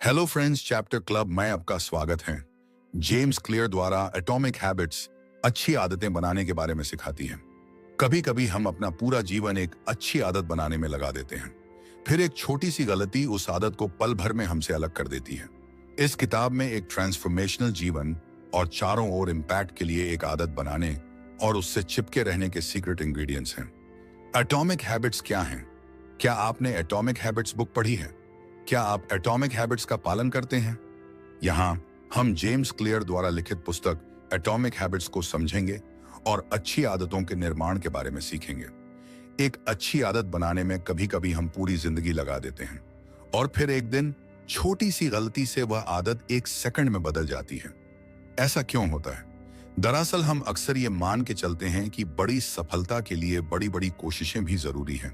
Hello friends, chapter club में आपका स्वागत है। जेम्स क्लियर द्वारा एटॉमिक हैबिट्स अच्छी आदतें बनाने के बारे में सिखाती हैं। कभी कभी हम अपना पूरा जीवन एक अच्छी आदत बनाने में लगा देते हैं, फिर एक छोटी सी गलती उस आदत को पल भर में हमसे अलग कर देती है। इस किताब में एक ट्रांसफॉर्मेशनल जीवन और चारों ओर इम्पैक्ट के लिए एक आदत बनाने और उससे चिपके रहने के सीक्रेट इंग्रेडिएंट्स हैं। एटॉमिक हैबिट्स क्या हैं? क्या आपने एटॉमिक हैबिट्स बुक पढ़ी है? क्या आप एटॉमिक हैबिट्स का पालन करते हैं? यहाँ हम जेम्स क्लियर द्वारा लिखित पुस्तक एटॉमिक हैबिट्स को समझेंगे और अच्छी आदतों के निर्माण के बारे में सीखेंगे। एक अच्छी आदत बनाने में कभी कभी हम पूरी जिंदगी लगा देते हैं और फिर एक दिन छोटी सी गलती से वह आदत एक सेकंड में बदल जाती है। ऐसा क्यों होता है? दरअसल हम अक्सर ये मान के चलते हैं कि बड़ी सफलता के लिए बड़ी बड़ी कोशिशें भी जरूरी हैं।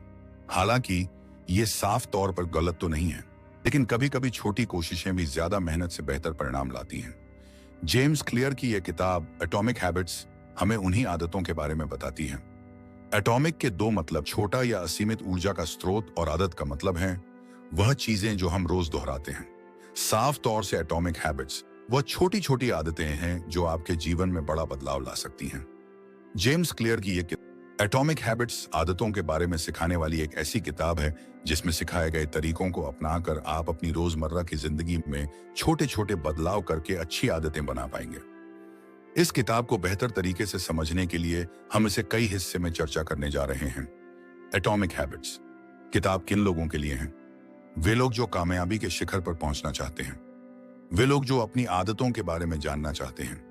हालांकि ये साफ तौर पर गलत तो नहीं है, लेकिन कभी कभी छोटी कोशिशें भी ज्यादा मेहनत से बेहतर परिणाम लाती हैं। जेम्स क्लियर की यह किताब एटॉमिक हैबिट्स हमें उन्हीं आदतों के बारे में बताती है। एटॉमिक के दो मतलब, छोटा या असीमित ऊर्जा का स्रोत, और आदत का मतलब है वह चीजें जो हम रोज दोहराते हैं। साफ तौर से एटॉमिक हैबिट्स वह छोटी छोटी आदतें हैं जो आपके जीवन में बड़ा बदलाव ला सकती हैं। जेम्स क्लियर की यह एटॉमिक हैबिट्स आदतों के बारे में सिखाने वाली एक ऐसी किताब है जिसमें सिखाए गए तरीकों को अपनाकर आप अपनी रोजमर्रा की जिंदगी में छोटे छोटे बदलाव करके अच्छी आदतें बना पाएंगे। इस किताब को बेहतर तरीके से समझने के लिए हम इसे कई हिस्से में चर्चा करने जा रहे हैं। एटॉमिक हैबिट्स किताब किन लोगों के लिए है? वे लोग जो कामयाबी के शिखर पर पहुंचना चाहते हैं, वे लोग जो अपनी आदतों के बारे में जानना चाहते हैं,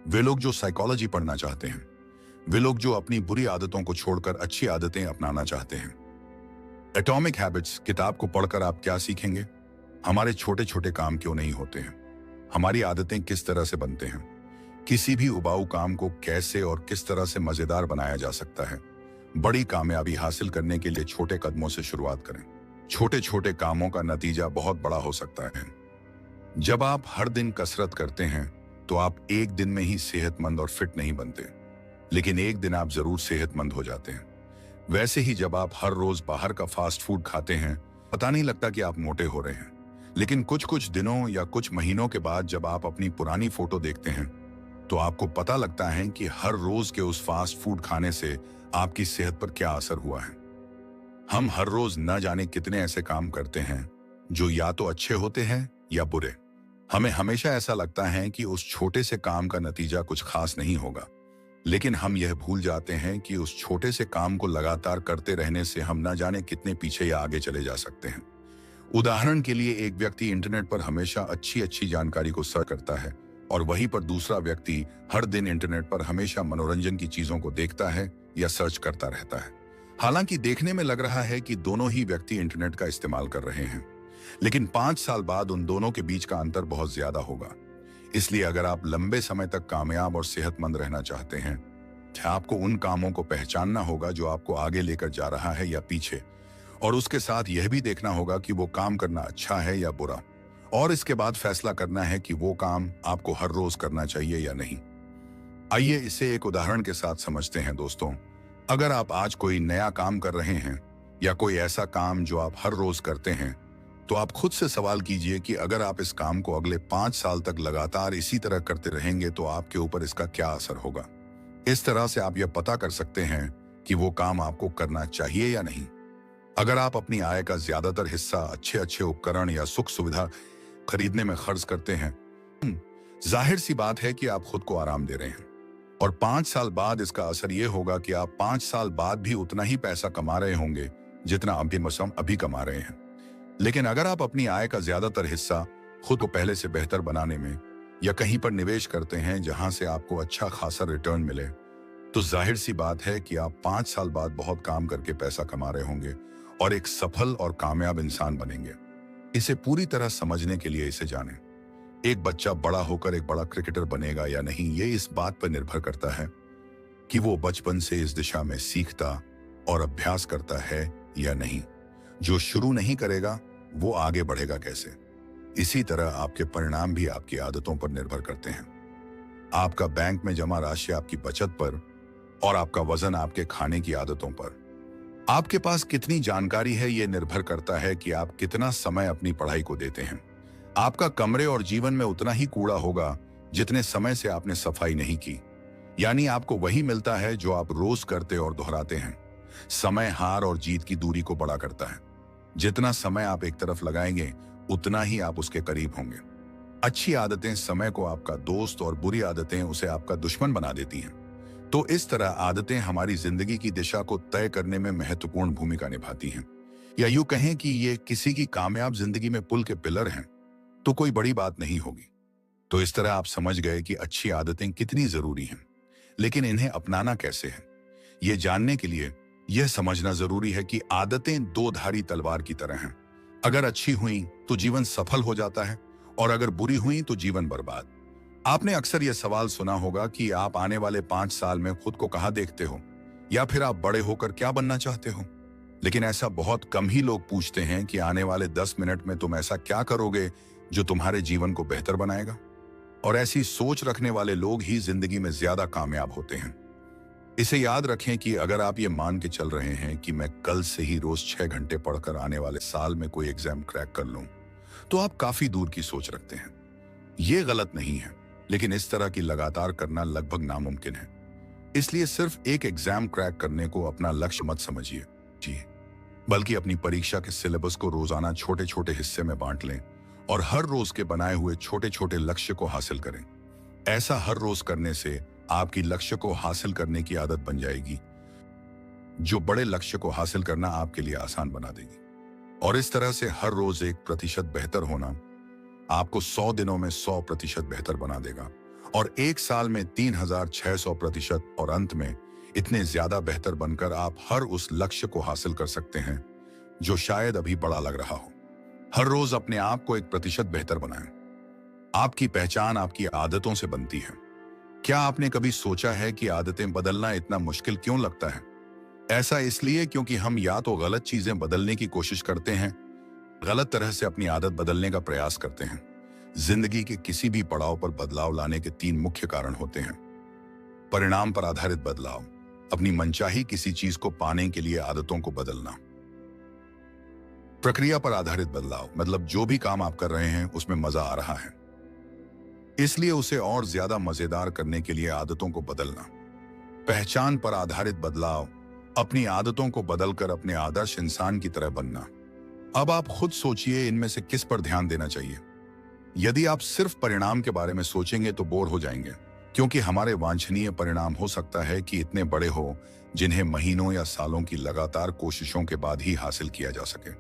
वे लोग जो साइकोलॉजी पढ़ना चाहते हैं, वे लोग जो अपनी बुरी आदतों को छोड़कर अच्छी आदतें अपनाना चाहते हैं। एटॉमिक हैबिट्स किताब को पढ़कर आप क्या सीखेंगे? हमारे छोटे छोटे काम क्यों नहीं होते हैं? हमारी आदतें किस तरह से बनते हैं? किसी भी उबाऊ काम को कैसे और किस तरह से मजेदार बनाया जा सकता है? बड़ी कामयाबी हासिल करने के लिए छोटे कदमों से शुरुआत करें। छोटे छोटे कामों का नतीजा बहुत बड़ा हो सकता है। जब आप हर दिन कसरत करते हैं तो आप एक दिन में ही सेहतमंद और फिट नहीं बनते, लेकिन एक दिन आप जरूर सेहतमंद हो जाते हैं। वैसे ही जब आप हर रोज बाहर का फास्ट फूड खाते हैं, पता नहीं लगता कि आप मोटे हो रहे हैं, लेकिन कुछ कुछ दिनों या कुछ महीनों के बाद जब आप अपनी पुरानी फोटो देखते हैं तो आपको पता लगता है कि हर रोज के उस फास्ट फूड खाने से आपकी सेहत पर क्या असर हुआ है। हम हर रोज न जाने कितने ऐसे काम करते हैं जो या तो अच्छे होते हैं या बुरे। हमें हमेशा ऐसा लगता है कि उस छोटे से काम का नतीजा कुछ खास नहीं होगा, लेकिन हम यह भूल जाते हैं कि उस छोटे से काम को लगातार करते रहने से हम न जाने कितने पीछे या आगे चले जा सकते हैं। उदाहरण के लिए, एक व्यक्ति इंटरनेट पर हमेशा अच्छी अच्छी जानकारी को सर्च करता है और वहीं पर दूसरा व्यक्ति हर दिन इंटरनेट पर हमेशा मनोरंजन की चीजों को देखता है या सर्च करता रहता है। हालांकि देखने में लग रहा है कि दोनों ही व्यक्ति इंटरनेट का इस्तेमाल कर रहे हैं, लेकिन 5 साल बाद उन दोनों के बीच का अंतर बहुत ज्यादा होगा। इसलिए अगर आप लंबे समय तक कामयाब और सेहतमंद रहना चाहते हैं, आपको उन कामों को पहचानना होगा जो आपको आगे लेकर जा रहा है या पीछे, और उसके साथ यह भी देखना होगा कि वो काम करना अच्छा है या बुरा, और इसके बाद फैसला करना है कि वो काम आपको हर रोज करना चाहिए या नहीं। आइए इसे एक उदाहरण के साथ समझते हैं दोस्तों। अगर आप आज कोई नया काम कर रहे हैं या कोई ऐसा काम जो आप हर रोज करते हैं, तो आप खुद से सवाल कीजिए कि अगर आप इस काम को अगले 5 साल तक लगातार इसी तरह करते रहेंगे तो आपके ऊपर इसका क्या असर होगा। इस तरह से आप यह पता कर सकते हैं कि वो काम आपको करना चाहिए या नहीं। अगर आप अपनी आय का ज्यादातर हिस्सा अच्छे अच्छे उपकरण या सुख सुविधा खरीदने में खर्च करते हैं, जाहिर सी बात है कि आप खुद को आराम दे रहे हैं, और 5 साल बाद इसका असर यह होगा कि आप 5 साल बाद भी उतना ही पैसा कमा रहे होंगे जितना अभी कमा रहे हैं। लेकिन अगर आप अपनी आय का ज्यादातर हिस्सा खुद को पहले से बेहतर बनाने में या कहीं पर निवेश करते हैं जहां से आपको अच्छा खासा रिटर्न मिले, तो जाहिर सी बात है कि आप 5 साल बाद बहुत काम करके पैसा कमा रहे होंगे और एक सफल और कामयाब इंसान बनेंगे। इसे पूरी तरह समझने के लिए इसे जानें। एक बच्चा बड़ा होकर एक बड़ा क्रिकेटर बनेगा या नहीं, ये इस बात पर निर्भर करता है कि वो बचपन से इस दिशा में सीखता और अभ्यास करता है या नहीं। जो शुरू नहीं करेगा वो आगे बढ़ेगा कैसे? इसी तरह आपके परिणाम भी आपकी आदतों पर निर्भर करते हैं। आपका बैंक में जमा राशि आपकी बचत पर, और आपका वजन आपके खाने की आदतों पर। आपके पास कितनी जानकारी है, यह निर्भर करता है कि आप कितना समय अपनी पढ़ाई को देते हैं। आपका कमरे और जीवन में उतना ही कूड़ा होगा जितने समय से आपने सफाई नहीं की। यानी आपको वही मिलता है जो आप रोज करते और दोहराते हैं। समय हार और जीत की दूरी को बड़ा करता है। जितना समय आप एक तरफ लगाएंगे उतना ही आप उसके करीब होंगे। अच्छी आदतें समय को आपका दोस्त और बुरी आदतें उसे आपका दुश्मन बना देती हैं। तो इस तरह आदतें हमारी जिंदगी की दिशा को तय करने में महत्वपूर्ण भूमिका निभाती हैं। या यूं कहें कि ये किसी की कामयाब जिंदगी में पुल के पिलर हैं, तो कोई बड़ी बात नहीं होगी। तो इस तरह आप समझ गए कि अच्छी आदतें कितनी जरूरी हैं, लेकिन इन्हें अपनाना कैसे है। ये जानने के लिए यह समझना जरूरी है कि आदतें दो धारी तलवार की तरह हैं। अगर अच्छी हुई तो जीवन सफल हो जाता है, और अगर बुरी हुई तो जीवन बर्बाद। आपने अक्सर यह सवाल सुना होगा कि आप आने वाले 5 साल में खुद को कहां देखते हो, या फिर आप बड़े होकर क्या बनना चाहते हो। लेकिन ऐसा बहुत कम ही लोग पूछते हैं कि आने वाले 10 मिनट में तुम ऐसा क्या करोगे जो तुम्हारे जीवन को बेहतर बनाएगा। और ऐसी सोच रखने वाले लोग ही जिंदगी में ज्यादा कामयाब होते हैं। इसे याद रखें कि अगर आप ये मान के चल रहे हैं कि मैं कल से ही रोज 6 घंटे पढ़कर आने वाले साल में कोई एग्जाम क्रैक कर लूं, तो आप काफी दूर की सोच रखते हैं। ये गलत नहीं है, लेकिन इस तरह की लगातार करना लगभग नामुमकिन है। इसलिए सिर्फ एक एग्जाम क्रैक करने को अपना लक्ष्य मत समझिए जी, बल्कि अपनी परीक्षा के सिलेबस को रोजाना छोटे छोटे हिस्से में बांट लें और हर रोज के बनाए हुए छोटे छोटे लक्ष्य को हासिल करें। ऐसा हर रोज करने से आपकी लक्ष्य को हासिल करने की आदत बन जाएगी, जो बड़े लक्ष्य को हासिल करना आपके लिए आसान बना देगी। और इस तरह से हर रोज 1% बेहतर होना आपको 100 दिनों में 100% बेहतर बना देगा, और 1 साल में 3600%, और अंत में इतने ज्यादा बेहतर बनकर आप हर उस लक्ष्य को हासिल कर सकते हैं जो शायद अभी बड़ा लग रहा हो। हर रोज अपने आप को 1% बेहतर बनाएं। आपकी पहचान आपकी आदतों से बनती है। क्या आपने कभी सोचा है कि आदतें बदलना इतना मुश्किल क्यों लगता है? ऐसा इसलिए क्योंकि हम या तो गलत चीजें बदलने की कोशिश करते हैं, गलत तरह से अपनी आदत बदलने का प्रयास करते हैं। जिंदगी के किसी भी पड़ाव पर बदलाव लाने के 3 मुख्य कारण होते हैं। परिणाम पर आधारित बदलाव, अपनी मनचाही किसी चीज को पाने के लिए आदतों को बदलना। प्रक्रिया पर आधारित बदलाव, मतलब जो भी काम आप कर रहे हैं उसमें मजा आ रहा है, इसलिए उसे और ज्यादा मजेदार करने के लिए आदतों को बदलना। पहचान पर आधारित बदलाव, अपनी आदतों को बदलकर अपने आदर्श इंसान की तरह बनना। अब आप खुद सोचिए, इनमें से किस पर ध्यान देना चाहिए। यदि आप सिर्फ परिणाम के बारे में सोचेंगे तो बोर हो जाएंगे, क्योंकि हमारे वांछनीय परिणाम हो सकता है कि इतने बड़े हो जिन्हें महीनों या सालों की लगातार कोशिशों के बाद ही हासिल किया जा सके।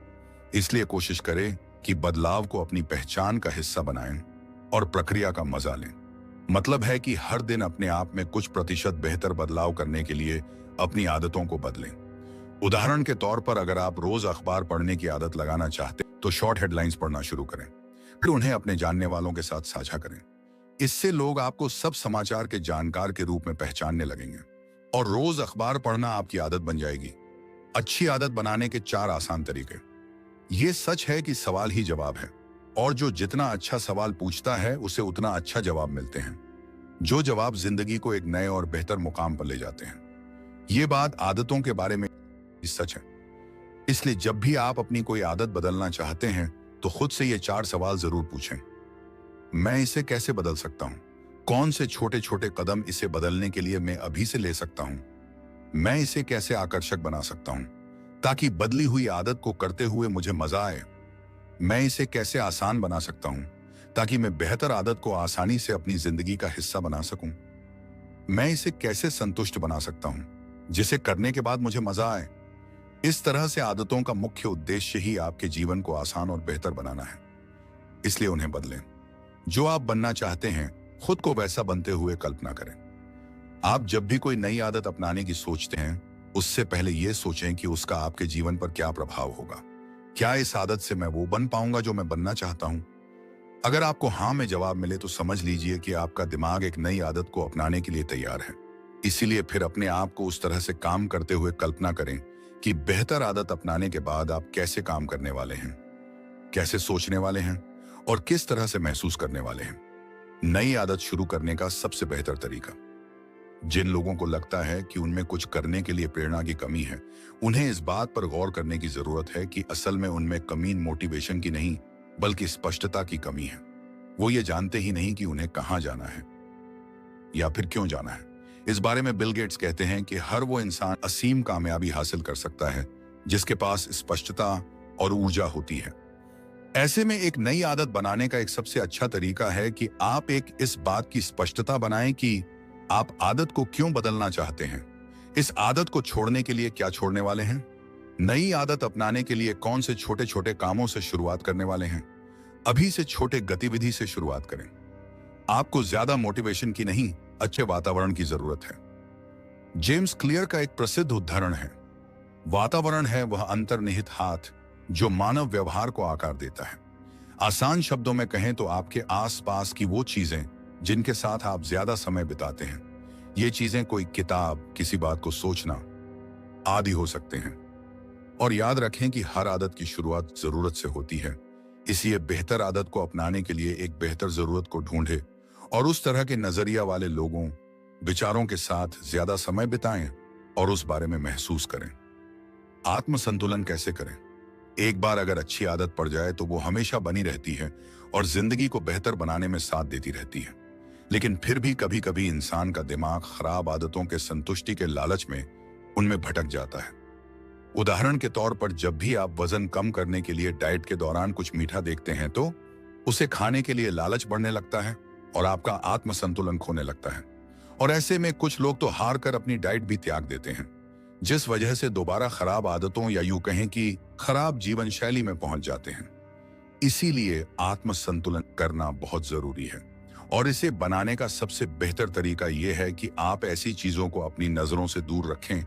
इसलिए कोशिश करें कि बदलाव को अपनी पहचान का हिस्सा बनाएं और प्रक्रिया का मजा लें। मतलब है कि हर दिन अपने आप में कुछ प्रतिशत बेहतर बदलाव करने के लिए अपनी आदतों को बदलें। उदाहरण के तौर पर अगर आप रोज अखबार पढ़ने की आदत लगाना चाहते तो शॉर्ट हेडलाइंस पढ़ना शुरू करें, फिर उन्हें अपने जानने वालों के साथ साझा करें। इससे लोग आपको सब समाचार के जानकार के रूप में पहचानने लगेंगे और रोज अखबार पढ़ना आपकी आदत बन जाएगी। अच्छी आदत बनाने के 4 आसान तरीके। ये सच है कि सवाल ही जवाब है, और जो जितना अच्छा सवाल पूछता है उसे उतना अच्छा जवाब मिलते हैं। जो जवाब जिंदगी को एक नए और बेहतर मुकाम पर ले जाते हैं। ये बात आदतों के बारे में सच है। इसलिए जब भी आप अपनी कोई आदत बदलना चाहते हैं तो खुद से ये 4 सवाल जरूर पूछें। मैं इसे कैसे बदल सकता हूं? कौन से छोटे छोटे कदम इसे बदलने के लिए मैं अभी से ले सकता हूं? मैं इसे कैसे आकर्षक बना सकता हूं ताकि बदली हुई आदत को करते हुए मुझे मजा आए? मैं इसे कैसे आसान बना सकता हूं ताकि मैं बेहतर आदत को आसानी से अपनी जिंदगी का हिस्सा बना सकूं? मैं इसे कैसे संतुष्ट बना सकता हूं जिसे करने के बाद मुझे मजा आए? इस तरह से आदतों का मुख्य उद्देश्य ही आपके जीवन को आसान और बेहतर बनाना है। इसलिए उन्हें बदलें। जो आप बनना चाहते हैं खुद को वैसा बनते हुए कल्पना करें। आप जब भी कोई नई आदत अपनाने की सोचते हैं उससे पहले यह सोचें कि उसका आपके जीवन पर क्या प्रभाव होगा। क्या इस आदत से मैं वो बन पाऊंगा जो मैं बनना चाहता हूं? अगर आपको हाँ में जवाब मिले तो समझ लीजिए कि आपका दिमाग एक नई आदत को अपनाने के लिए तैयार है। इसीलिए फिर अपने आप को उस तरह से काम करते हुए कल्पना करें कि बेहतर आदत अपनाने के बाद आप कैसे काम करने वाले हैं, कैसे सोचने वाले हैं और किस तरह से महसूस करने वाले हैं। नई आदत शुरू करने का सबसे बेहतर तरीका। जिन लोगों को लगता है कि उनमें कुछ करने के लिए प्रेरणा की कमी है, उन्हें इस बात पर गौर करने की जरूरत है कि असल में उनमें कमी मोटिवेशन की नहीं बल्कि स्पष्टता की कमी है। वो ये जानते ही नहीं कि उन्हें कहां जाना है या फिर क्यों जाना है। इस बारे में बिल गेट्स कहते हैं कि हर वो इंसान असीम कामयाबी हासिल कर सकता है जिसके पास स्पष्टता और ऊर्जा होती है। ऐसे में एक नई आदत बनाने का एक सबसे अच्छा तरीका है कि आप एक इस बात की स्पष्टता बनाएं कि आप आदत को क्यों बदलना चाहते हैं। इस आदत को छोड़ने के लिए क्या छोड़ने वाले हैं। नई आदत अपनाने के लिए कौन से छोटे छोटे कामों से शुरुआत करने वाले हैं। अभी से छोटे गतिविधि से शुरुआत करें। आपको ज्यादा मोटिवेशन की नहीं, अच्छे वातावरण की जरूरत है। जेम्स क्लियर का एक प्रसिद्ध उदाहरण है। वातावरण है वह अंतर्निहित हाथ जो मानव व्यवहार को आकार देता है। आसान शब्दों में कहें तो आपके आसपास की वो चीजें जिनके साथ आप ज्यादा समय बिताते हैं। ये चीजें कोई किताब, किसी बात को सोचना आदि हो सकते हैं। और याद रखें कि हर आदत की शुरुआत जरूरत से होती है। इसलिए बेहतर आदत को अपनाने के लिए एक बेहतर जरूरत को ढूंढें और उस तरह के नजरिया वाले लोगों, विचारों के साथ ज्यादा समय बिताएं और उस बारे में महसूस करें। आत्म संतुलन कैसे करें। एक बार अगर अच्छी आदत पड़ जाए तो वो हमेशा बनी रहती है और जिंदगी को बेहतर बनाने में साथ देती रहती है। लेकिन फिर भी कभी कभी इंसान का दिमाग खराब आदतों के संतुष्टि के लालच में उनमें भटक जाता है। उदाहरण के तौर पर जब भी आप वजन कम करने के लिए डाइट के दौरान कुछ मीठा देखते हैं तो उसे खाने के लिए लालच बढ़ने लगता है और आपका आत्म संतुलन खोने लगता है। और ऐसे में कुछ लोग तो हार कर अपनी डाइट भी त्याग देते हैं, जिस वजह से दोबारा खराब आदतों या यूं कहें कि खराब जीवन शैली में पहुंच जाते हैं। इसीलिए आत्म संतुलन करना बहुत जरूरी है और इसे बनाने का सबसे बेहतर तरीका यह है कि आप ऐसी चीजों को अपनी नजरों से दूर रखें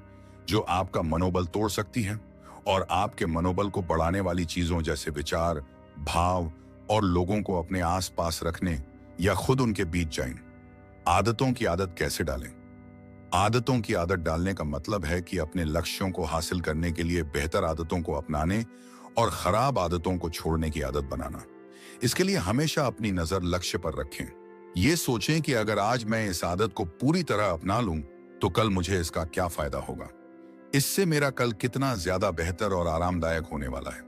जो आपका मनोबल तोड़ सकती हैं और आपके मनोबल को बढ़ाने वाली चीजों जैसे विचार, भाव और लोगों को अपने आसपास रखने या खुद उनके बीच जाएं। आदतों की आदत कैसे डालें। आदतों की आदत डालने का मतलब है कि अपने लक्ष्यों को हासिल करने के लिए बेहतर आदतों को अपनाने और खराब आदतों को छोड़ने की आदत बनाना। इसके लिए हमेशा अपनी नजर लक्ष्य पर रखें। ये सोचें कि अगर आज मैं इस आदत को पूरी तरह अपना लूं तो कल मुझे इसका क्या फायदा होगा। इससे मेरा कल कितना ज्यादा बेहतर और आरामदायक होने वाला है।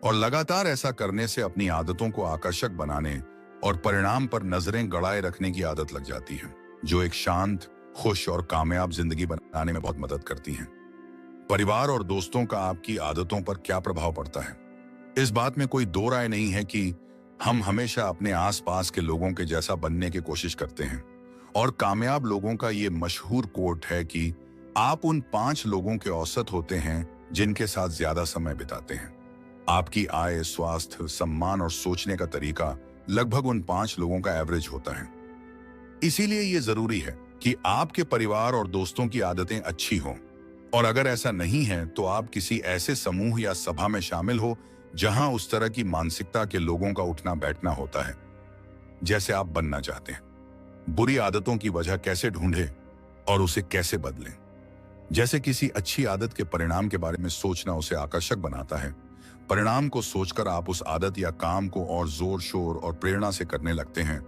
और लगातार ऐसा करने से अपनी आदतों को आकर्षक बनाने और परिणाम पर नजरें गड़ाए रखने की आदत लग जाती है, जो एक शांत, खुश और कामयाब जिंदगी बनाने में बहुत मदद करती हैं। परिवार और दोस्तों का आपकी आदतों पर क्या प्रभाव पड़ता है। इस बात में कोई दो राय नहीं है कि हम हमेशा अपने आसपास के लोगों के जैसा बनने की कोशिश करते हैं। और कामयाब लोगों का ये मशहूर कोट है कि आप उन 5 लोगों के औसत होते हैं जिनके साथ ज्यादा समय बिताते हैं। आपकी आय, स्वास्थ्य, सम्मान और सोचने का तरीका लगभग उन 5 लोगों का एवरेज होता है। इसीलिए ये जरूरी है कि आपके परिवार और दोस्तों की आदतें अच्छी हों। और अगर ऐसा नहीं है तो आप किसी ऐसे समूह या सभा में शामिल हो जहां उस तरह की मानसिकता के लोगों का उठना बैठना होता है जैसे आप बनना चाहते हैं। बुरी आदतों की वजह कैसे ढूंढें और उसे कैसे बदलें। जैसे किसी अच्छी आदत के परिणाम के बारे में सोचना उसे आकर्षक बनाता है। परिणाम को सोचकर आप उस आदत या काम को और जोर शोर और प्रेरणा से करने लगते हैं।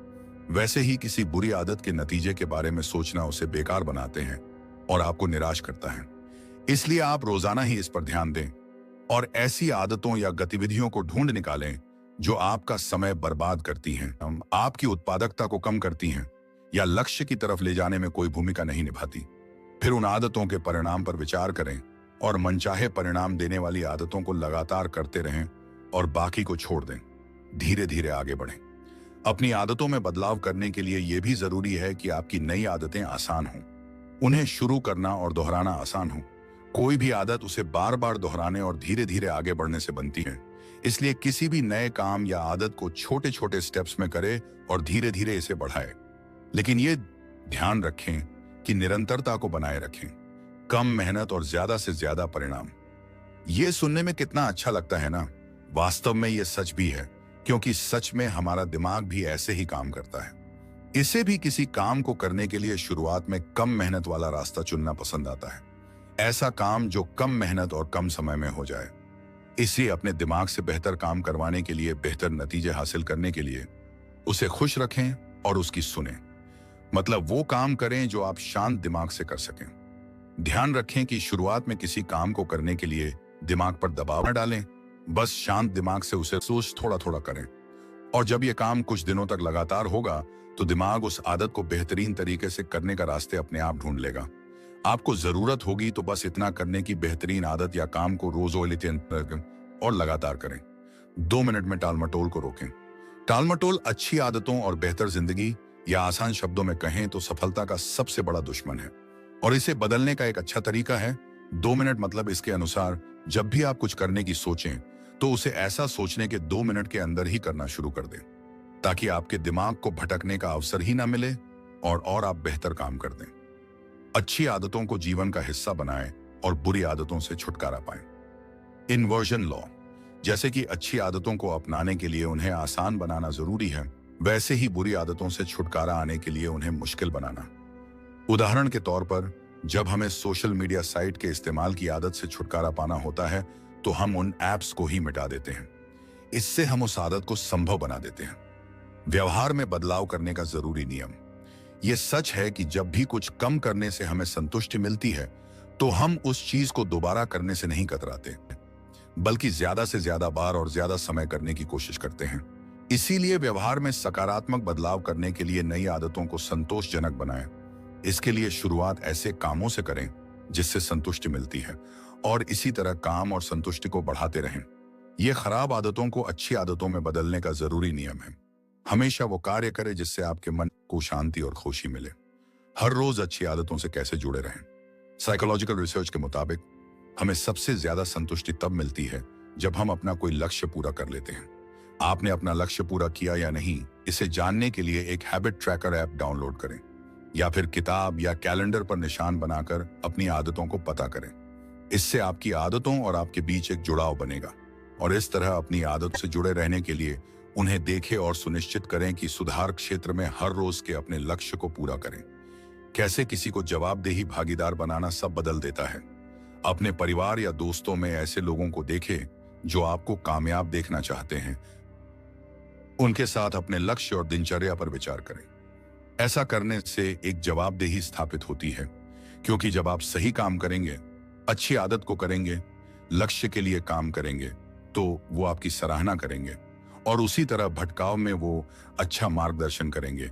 वैसे ही किसी बुरी आदत के नतीजे के बारे में सोचना उसे बेकार बनाते हैं और आपको निराश करता है। इसलिए आप रोजाना ही इस पर ध्यान दें और ऐसी आदतों या गतिविधियों को ढूंढ निकालें जो आपका समय बर्बाद करती हैं, आपकी उत्पादकता को कम करती हैं या लक्ष्य की तरफ ले जाने में कोई भूमिका नहीं निभाती। फिर उन आदतों के परिणाम पर विचार करें और मनचाहे परिणाम देने वाली आदतों को लगातार करते रहें और बाकी को छोड़ दें। धीरे धीरे आगे बढ़ें। अपनी आदतों में बदलाव करने के लिए यह भी जरूरी है कि आपकी नई आदतें आसान हों। उन्हें शुरू करना और दोहराना आसान हो। कोई भी आदत उसे बार बार दोहराने और धीरे धीरे आगे बढ़ने से बनती है। इसलिए किसी भी नए काम या आदत को छोटे छोटे स्टेप्स में करें और धीरे धीरे इसे बढ़ाएं। लेकिन ये ध्यान रखें कि निरंतरता को बनाए रखें। कम मेहनत और ज्यादा से ज्यादा परिणाम। ये सुनने में कितना अच्छा लगता है ना। वास्तव में ये सच भी है, क्योंकि सच में हमारा दिमाग भी ऐसे ही काम करता है। इसे भी किसी काम को करने के लिए शुरुआत में कम मेहनत वाला रास्ता चुनना पसंद आता है। ऐसा काम जो कम मेहनत और कम समय में हो जाए। इसे अपने दिमाग से बेहतर काम करवाने के लिए, बेहतर नतीजे हासिल करने के लिए उसे खुश रखें और उसकी सुनें। मतलब वो काम करें जो आप शांत दिमाग से कर सकें। ध्यान रखें कि शुरुआत में किसी काम को करने के लिए दिमाग पर दबाव न डालें। बस शांत दिमाग से उसे सोच थोड़ा थोड़ा करें। और जब ये काम कुछ दिनों तक लगातार होगा तो दिमाग उस आदत को बेहतरीन तरीके से करने का रास्ते अपने आप ढूंढ लेगा। आपको जरूरत होगी तो बस इतना करने की बेहतरीन आदत या काम को रोज और लगातार करें। 2 मिनट में टालमटोल को रोकें। टालमटोल अच्छी आदतों और बेहतर जिंदगी या आसान शब्दों में कहें तो सफलता का सबसे बड़ा दुश्मन है। और इसे बदलने का एक अच्छा तरीका है 2 मिनट, मतलब इसके अनुसार जब भी आप कुछ करने की सोचें तो उसे ऐसा सोचने के 2 मिनट के अंदर ही करना शुरू कर दें, ताकि आपके दिमाग को भटकने का अवसर ही ना मिले और आप बेहतर काम कर दें। अच्छी आदतों को जीवन का हिस्सा बनाएं और बुरी आदतों से छुटकारा पाएं। इन्वर्जन लॉ, जैसे कि अच्छी आदतों को अपनाने के लिए उन्हें आसान बनाना जरूरी है, वैसे ही बुरी आदतों से छुटकारा आने के लिए उन्हें मुश्किल बनाना। उदाहरण के तौर पर, जब हमें सोशल मीडिया साइट के इस्तेमाल की आदत से छुटकारा पाना होता है तो हम उन ऐप्स को ही मिटा देते हैं। इससे हम उस आदत को संभव बना देते हैं। व्यवहार में बदलाव करने का जरूरी नियम। यह सच है कि जब भी कुछ कम करने से हमें संतुष्टि मिलती है तो हम उस चीज को दोबारा करने से नहीं कतराते, बल्कि ज्यादा से ज्यादा बार और ज्यादा समय करने की कोशिश करते हैं। इसीलिए व्यवहार में सकारात्मक बदलाव करने के लिए नई आदतों को संतोषजनक बनाएं। इसके लिए शुरुआत ऐसे कामों से करें जिससे संतुष्टि मिलती है और इसी तरह काम और संतुष्टि को बढ़ाते रहें। यह खराब आदतों को अच्छी आदतों में बदलने का जरूरी नियम है। हमेशा वो कार्य करें जिससे आपके मन को शांति और खुशी मिले। हर रोज अच्छी आदतों से कैसे जुड़े रहें। साइकोलॉजिकल रिसर्च के मुताबिक हमें सबसे ज्यादा संतुष्टि तब मिलती है जब हम अपना कोई लक्ष्य पूरा कर लेते हैं। आपने अपना लक्ष्य पूरा किया या नहीं, इसे जानने के लिए एक हैबिट ट्रैकर ऐप डाउनलोड करें या फिर किताब या कैलेंडर पर निशान बनाकर अपनी आदतों को पता करें। इससे आपकी आदतों और आपके बीच एक जुड़ाव बनेगा और इस तरह अपनी आदत से जुड़े रहने के लिए उन्हें देखें और सुनिश्चित करें कि सुधार क्षेत्र में हर रोज के अपने लक्ष्य को पूरा करें। कैसे किसी को जवाबदेही भागीदार बनाना सब बदल देता है। अपने परिवार या दोस्तों में ऐसे लोगों को देखें जो आपको कामयाब देखना चाहते हैं। उनके साथ अपने लक्ष्य और दिनचर्या पर विचार करें। ऐसा करने से एक जवाबदेही स्थापित होती है, क्योंकि जब आप सही काम करेंगे, अच्छी आदत को करेंगे, लक्ष्य के लिए काम करेंगे, तो वो आपकी सराहना करेंगे और उसी तरह भटकाव में वो अच्छा मार्गदर्शन करेंगे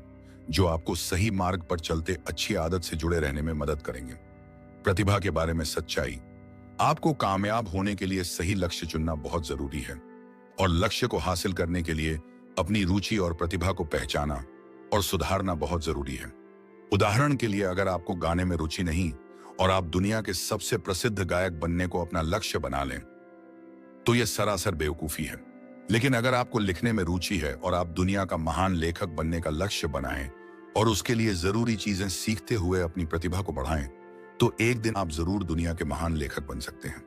जो आपको सही मार्ग पर चलते अच्छी आदत से जुड़े रहने में मदद करेंगे। प्रतिभा के बारे में सच्चाई। आपको कामयाब होने के लिए सही लक्ष्य चुनना बहुत जरूरी है और लक्ष्य को हासिल करने के लिए अपनी रुचि और प्रतिभा को पहचाना और सुधारना बहुत जरूरी है। उदाहरण के लिए, अगर आपको गाने में रुचि नहीं और आप दुनिया के सबसे प्रसिद्ध गायक बनने को अपना लक्ष्य बना लें तो यह सरासर बेवकूफी है। लेकिन अगर आपको लिखने में रुचि है और आप दुनिया का महान लेखक बनने का लक्ष्य बनाएं और उसके लिए जरूरी चीजें सीखते हुए अपनी प्रतिभा को बढ़ाएं, तो एक दिन आप जरूर दुनिया के महान लेखक बन सकते हैं।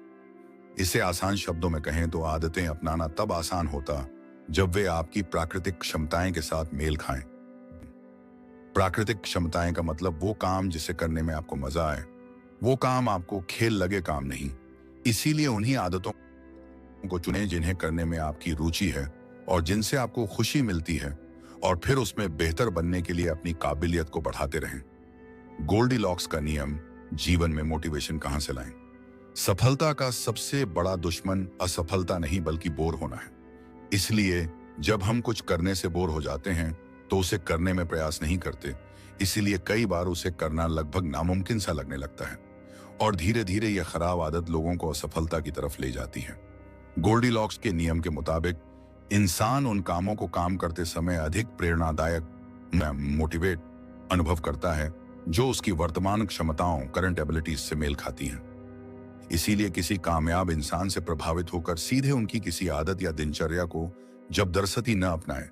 इसे आसान शब्दों में कहें तो आदतें अपनाना तब आसान होता जब वे आपकी प्राकृतिक क्षमताएं के साथ मेल खाएं। प्राकृतिक क्षमताएं का मतलब वो काम जिसे करने में आपको मजा आए, वो काम आपको खेल लगे काम नहीं। इसीलिए उन्हीं आदतों को चुनें जिन्हें करने में आपकी रुचि है और जिनसे आपको खुशी मिलती है, और फिर उसमें बेहतर बनने के लिए अपनी काबिलियत को बढ़ाते रहें। गोल्डीलॉक्स का नियम। जीवन में मोटिवेशन कहां से लाएं? सफलता का सबसे बड़ा दुश्मन असफलता नहीं बल्कि बोर होना है। इसलिए जब हम कुछ करने से बोर हो जाते हैं तो उसे करने में प्रयास नहीं करते। इसीलिए कई बार उसे करना लगभग नामुमकिन सा लगने लगता है और धीरे धीरे यह खराब आदत लोगों को असफलता की तरफ ले जाती है। गोल्डीलॉक्स के नियम के मुताबिक इंसान उन कामों को काम करते समय अधिक प्रेरणादायक मोटिवेट अनुभव करता है जो उसकी वर्तमान क्षमताओं करंट एबिलिटीज से मेल खाती हैं। इसीलिए किसी कामयाब इंसान से प्रभावित होकर सीधे उनकी किसी आदत या दिनचर्या को जबरदस्ती न अपनाएं,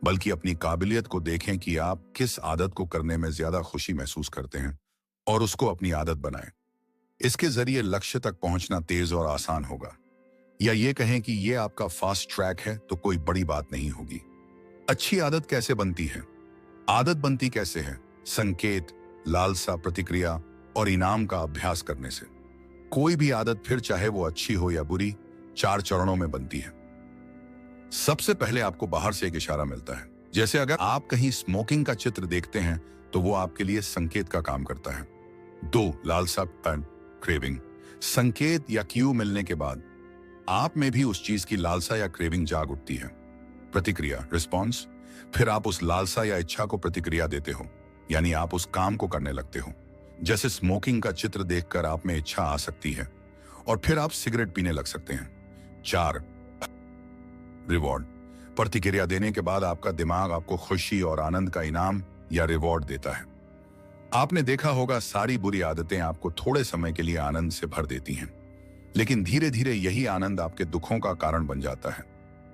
बल्कि अपनी काबिलियत को देखें कि आप किस आदत को करने में ज्यादा खुशी महसूस करते हैं और उसको अपनी आदत बनाएं। इसके जरिए लक्ष्य तक पहुंचना तेज और आसान होगा। या ये कहें कि ये आपका फास्ट ट्रैक है तो कोई बड़ी बात नहीं होगी। अच्छी आदत कैसे बनती है? आदत बनती कैसे है? संकेत, लालसा, प्रतिक्रिया और इनाम का अभ्यास करने से। कोई भी आदत, फिर चाहे वो अच्छी हो या बुरी, 4 चरणों में बनती है। सबसे पहले आपको बाहर से एक इशारा मिलता है। जैसे अगर आप कहीं स्मोकिंग का चित्र देखते हैं तो वो आपके लिए संकेत का काम करता है। 2. लालसा, क्रेविंग। संकेत या क्यू मिलने के बाद आप में भी उस चीज की लालसा या क्रेविंग जाग उठती है। प्रतिक्रिया, रिस्पॉन्स। फिर आप उस लालसा या इच्छा को प्रतिक्रिया देते हो, यानी आप उस काम को करने लगते हो। जैसे स्मोकिंग का चित्र देखकर आप में इच्छा आ सकती है और फिर आप सिगरेट पीने लग सकते हैं। 4, रिवॉर्ड। प्रतिक्रिया देने के बाद आपका दिमाग आपको खुशी और आनंद का इनाम या रिवॉर्ड देता है। आपने देखा होगा, सारी बुरी आदतें आपको थोड़े समय के लिए आनंद से भर देती हैं, लेकिन धीरे धीरे यही आनंद आपके दुखों का कारण बन जाता है।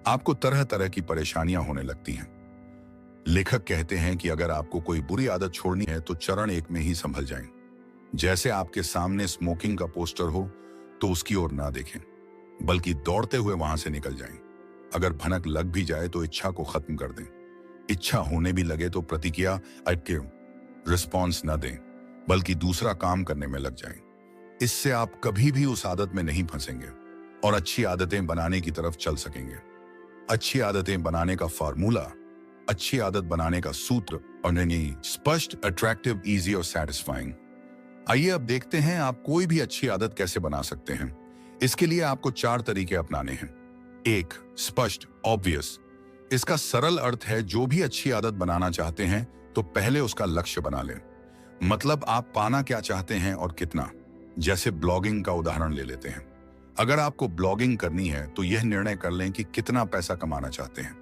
आपको तरह तरह की परेशानियां होने लगती हैं। लेखक कहते हैं कि अगर आपको कोई बुरी आदत छोड़नी है तो चरण एक में ही संभल जाएं। जैसे आपके सामने स्मोकिंग का पोस्टर हो तो उसकी ओर ना देखें, बल्कि दौड़ते हुए वहां से निकल जाएं। अगर भनक लग भी जाए तो इच्छा को खत्म कर दें। इच्छा होने भी लगे तो प्रतिक्रिया रिस्पॉन्स न दें, बल्कि दूसरा काम करने में लग जाएं। इससे आप कभी भी उस आदत में नहीं फंसेंगे और अच्छी आदतें बनाने की तरफ चल सकेंगे। अच्छी आदतें बनाने का फार्मूला, अच्छी आदत बनाने का सूत्र और नहीं, स्पष्ट, अट्रैक्टिव, इजी और सेटिस्फाइंग। आइए अब देखते हैं आप कोई भी अच्छी आदत कैसे बना सकते हैं। इसके लिए आपको 4 तरीके अपनाने हैं। 1, स्पष्ट, ऑब्वियस। इसका सरल अर्थ है, जो भी अच्छी आदत बनाना चाहते हैं तो पहले उसका लक्ष्य बना लें। मतलब आप पाना क्या चाहते हैं और कितना। जैसे ब्लॉगिंग का उदाहरण ले लेते हैं। अगर आपको ब्लॉगिंग करनी है तो यह निर्णय कर लें कि कितना पैसा कमाना चाहते हैं।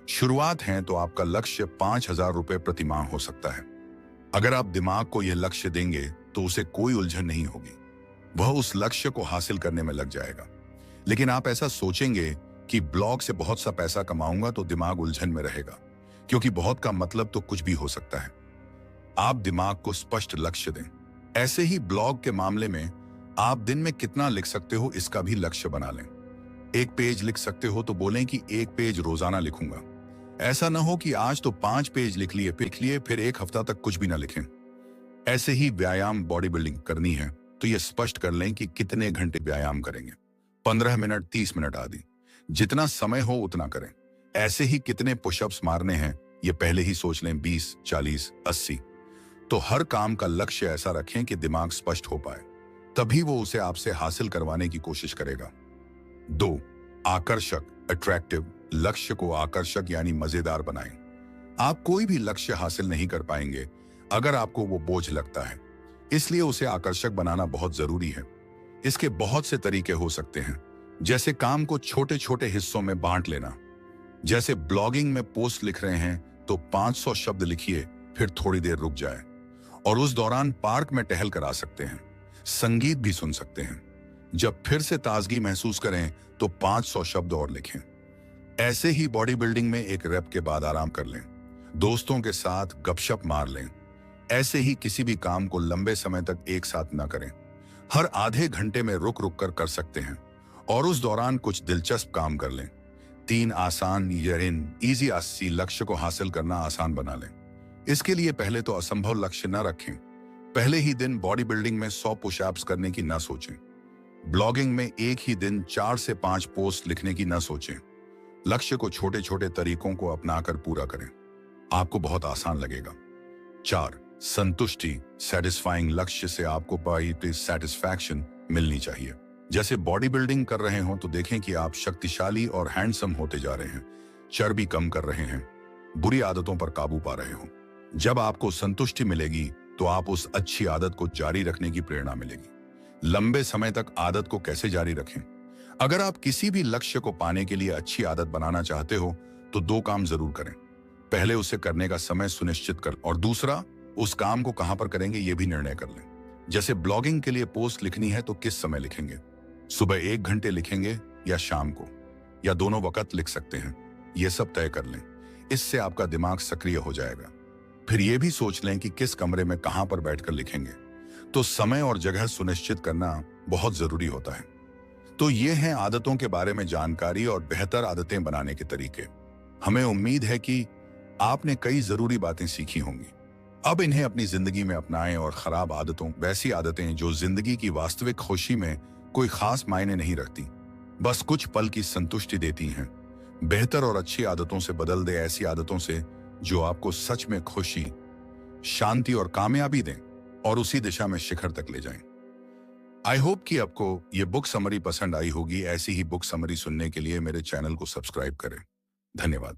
शुरुआत है तो आपका लक्ष्य 5,000 रुपए प्रति माह हो सकता है। अगर आप दिमाग को यह लक्ष्य देंगे तो उसे कोई उलझन नहीं होगी, वह उस लक्ष्य को हासिल करने में लग जाएगा। लेकिन आप ऐसा सोचेंगे कि ब्लॉग से बहुत सा पैसा कमाऊंगा तो दिमाग उलझन में रहेगा, क्योंकि बहुत का मतलब तो कुछ भी हो सकता है। आप दिमाग को स्पष्ट लक्ष्य दें। ऐसे ही ब्लॉग के मामले में आप दिन में कितना लिख सकते हो इसका भी लक्ष्य बना लें। 1 पेज लिख सकते हो तो बोलें कि 1 पेज रोजाना लिखूंगा। ऐसा ना हो कि आज तो 5 पेज लिख लिए फिर 1 हफ्ता तक कुछ भी ना लिखें। ऐसे ही व्यायाम, बॉडी बिल्डिंग करनी है तो यह स्पष्ट कर लें कि कितने घंटे व्यायाम करेंगे। 15 मिनट, 30 मिनट आदि, जितना समय हो उतना करें। ऐसे ही कितने पुशअप्स मारने हैं ये पहले ही सोच लें, 20, 40, 80। तो हर काम का लक्ष्य ऐसा रखें कि दिमाग स्पष्ट हो पाए, तभी वो उसे आपसे हासिल करवाने की कोशिश करेगा। 2, आकर्षक, अट्रैक्टिव। लक्ष्य को आकर्षक यानी मजेदार बनाएं। आप कोई भी लक्ष्य हासिल नहीं कर पाएंगे अगर आपको वो बोझ लगता है, इसलिए उसे आकर्षक बनाना बहुत जरूरी है। इसके बहुत से तरीके हो सकते हैं, जैसे काम को छोटे छोटे हिस्सों में बांट लेना। जैसे ब्लॉगिंग में पोस्ट लिख रहे हैं तो 500 शब्द लिखिए, फिर थोड़ी देर रुक जाए और उस दौरान पार्क में टहल कर आ सकते हैं। संगीत भी सुन सकते हैं। जब फिर से ताजगी महसूस करें तो 500 शब्द और लिखें। ऐसे ही बॉडी बिल्डिंग में 1 रेप के बाद आराम कर लें। दोस्तों के साथ गपशप मार लें। ऐसे ही किसी भी काम को लंबे समय तक एक साथ न करें। हर आधे घंटे में रुक रुक कर सकते हैं और उस दौरान कुछ दिलचस्प काम कर लें। 3, आसान, इजी आसी। लक्ष्य को हासिल करना आसान बना लें। इसके लिए पहले तो असंभव लक्ष्य न रखें। पहले ही दिन बॉडी बिल्डिंग में 100 पुशअप्स करने की न सोचें। ब्लॉगिंग में एक ही दिन 4 से 5 पोस्ट लिखने की न सोचें। लक्ष्य को छोटे छोटे तरीकों को अपनाकर पूरा करें, आपको बहुत आसान लगेगा। 4, संतुष्टि, सेटिस्फाइंग। लक्ष्य से आपको सेटिस्फैक्शन मिलनी चाहिए। जैसे बॉडी बिल्डिंग कर रहे हो तो देखें कि आप शक्तिशाली और हैंडसम होते जा रहे हैं, चर्बी कम कर रहे हैं, बुरी आदतों पर काबू पा रहे हो। जब आपको संतुष्टि मिलेगी तो आप उस अच्छी आदत को जारी रखने की प्रेरणा मिलेगी। लंबे समय तक आदत को कैसे जारी रखें? अगर आप किसी भी लक्ष्य को पाने के लिए अच्छी आदत बनाना चाहते हो तो 2 काम जरूर करें। पहले उसे करने का समय सुनिश्चित कर और दूसरा, उस काम को कहां पर करेंगे ये भी निर्णय कर लें। जैसे ब्लॉगिंग के लिए पोस्ट लिखनी है तो किस समय लिखेंगे? सुबह 1 घंटे लिखेंगे या शाम को, या दोनों वक्त लिख सकते हैं? ये सब तय कर लें। इससे आपका दिमाग सक्रिय हो जाएगा। फिर ये भी सोच लें कि किस कमरे में कहां पर बैठकर लिखेंगे। तो समय और जगह सुनिश्चित करना बहुत जरूरी होता है। तो ये हैं आदतों के बारे में जानकारी और बेहतर आदतें बनाने के तरीके। हमें उम्मीद है कि आपने कई जरूरी बातें सीखी होंगी। अब इन्हें अपनी जिंदगी में अपनाएं और खराब आदतों, वैसी आदतें जो जिंदगी की वास्तविक खुशी में कोई खास मायने नहीं रखती, बस कुछ पल की संतुष्टि देती हैं, बेहतर और अच्छी आदतों से बदल दे। ऐसी आदतों से जो आपको सच में खुशी, शांति और कामयाबी दें और उसी दिशा में शिखर तक ले जाएं। आई होप कि आपको ये बुक समरी पसंद आई होगी। ऐसी ही बुक समरी सुनने के लिए मेरे चैनल को सब्सक्राइब करें। धन्यवाद।